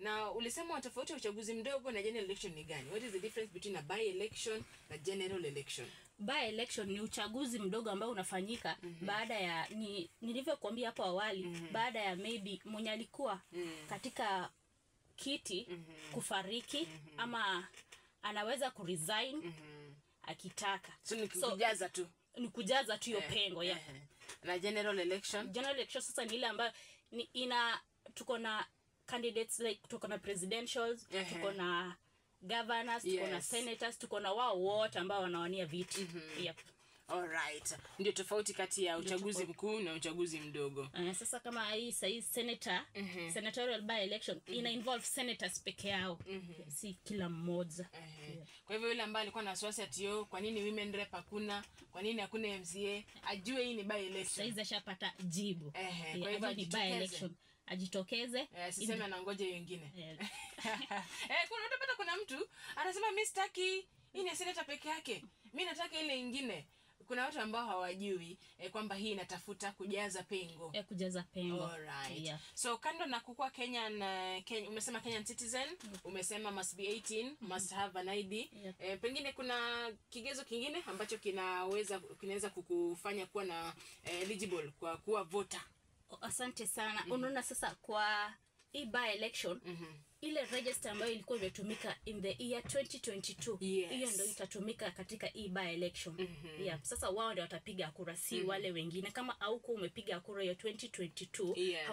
Na ulisema tofauti ya uchaguzi mdogo na general election ni gani? What is the difference between a by election na general election? By election ni uchaguzi mdogo ambao unafanyika baada ya nilivyokuambia hapo awali, baada ya maybe mwenye alikuwa katika kiti kufariki ama anaweza kuresign akitaka. So ni kujaza tu. Ni kujaza tu hiyo pengo ya. Na general election? General election sasa ni ile ambayo tuko na candidates, like tuko na presidentials, tuko na governors, tuko na senators, tuko na wao wote ambao wanawania viti. Yep. Alright. Ndio tofauti kati ya uchaguzi mkuu na uchaguzi mdogo. Sasa kama hii senator, senatorial by election ina involve senators peke yao. Si kila mmoja. Kwa hivyo yule ambaye alikuwa na wasiwasi ati kwa nini women rep hakuna, kwa nini hakuna MCA, ajue hii ni by election. Sasa ashapata jibu. Kwa hivyo ni by election. Ajitokeze. Siseme anangoje wengine. Kuna utapata kuna mtu anasema mimi sitaki hii ni senator peke yake, mimi nataka ile nyingine. Kuna watu ambao hawajui kwamba hii inatafuta kujaza pengo. Kujaza pengo. Alright. Yeah. So kando na kukua Kenyan, umesema Kenyan citizen, umesema must be 18, must have an ID. Pengine kuna kigezo kingine ambacho kinaweza kukufanya kuwa na eligible kwa kuwa voter. Asante sana. Unaona sasa kwa hii by election ile register ambayo ilikuwa imetumika in the year 2022 hiyo ndio itatumika katika hii by election. Sasa wao ndio watapiga kura, si wale wengine. Kama hauko umepiga kura ya 2022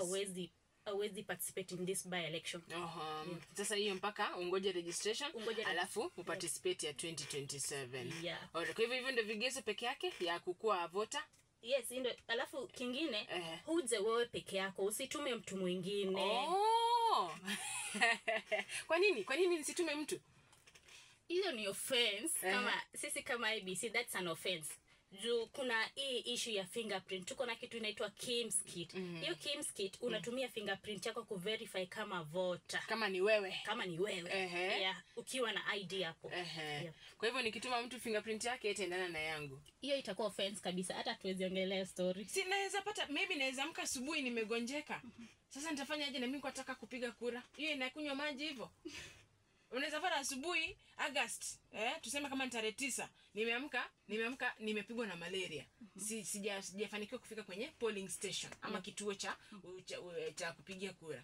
hauwezi participate in this by election. Sasa hiyo mpaka ungoje registration alafu uparticipate ya 2027. Alright, kwa hivyo ndio vigezo peke yake ya kukua voter. Yes, ndio. Alafu kingine uje wewe peke yako, usitume mtu mwingine. Kwa nini nisitume mtu? Hiyo ni offense. Kama ABC, that's an offense. Juu kuna hii issue ya fingerprint. Tuko na kitu inaitwa KIMS kit. Hiyo KIMS kit unatumia fingerprint yako kuverify kama voter. Kama ni wewe. Ukiwa na ID hapo. Kwa hivyo nikituma mtu fingerprint yake itaendana na yangu. Hiyo itakuwa offense kabisa. Hata tuwezi ongelea story. Si naweza pata maybe naweza amka asubuhi nimegonjeka. Sasa nitafanya aje na mimi nataka kupiga kura? Hiyo inakunywa maji hivyo. Unaweza pata asubuhi August, tuseme kama ni tarehe 9, nimeamka nimepigwa na malaria. Sijafanikiwa kufika kwenye polling station ama kituo cha kupigia kura.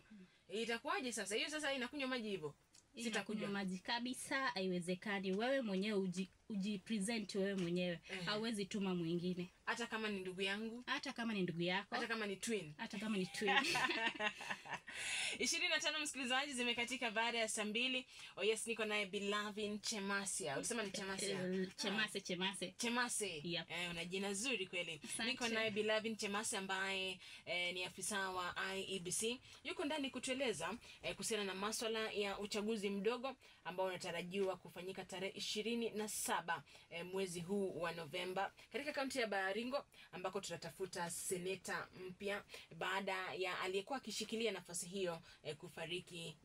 Itakuwaje sasa? Hiyo sasa inakunywa maji hivyo. Sitakunywa maji kabisa, haiwezekani. Wewe mwenyewe ujipresent wewe mwenyewe. Hauwezi tuma mwingine. Hata kama ni ndugu yangu, hata kama ni ndugu yako, hata kama ni twin. 25 msikilizaji zimekatika baada ya saa 2. Yes, niko naye Belovin Chemasia. Ulisema ni Chemasia? Chemase. Yep. Una jina zuri kweli. Niko naye Belovin Chemasia ambaye ni afisa wa IEBC. Yuko ndani kutueleza kuhusiana na masuala ya uchaguzi mdogo ambao unatarajiwa kufanyika tarehe 27 mwezi huu wa Novemba katika kaunti ya Baringo, ambako tutatafuta seneta mpya baada ya aliyekuwa akishikilia nafasi hiyo kufariki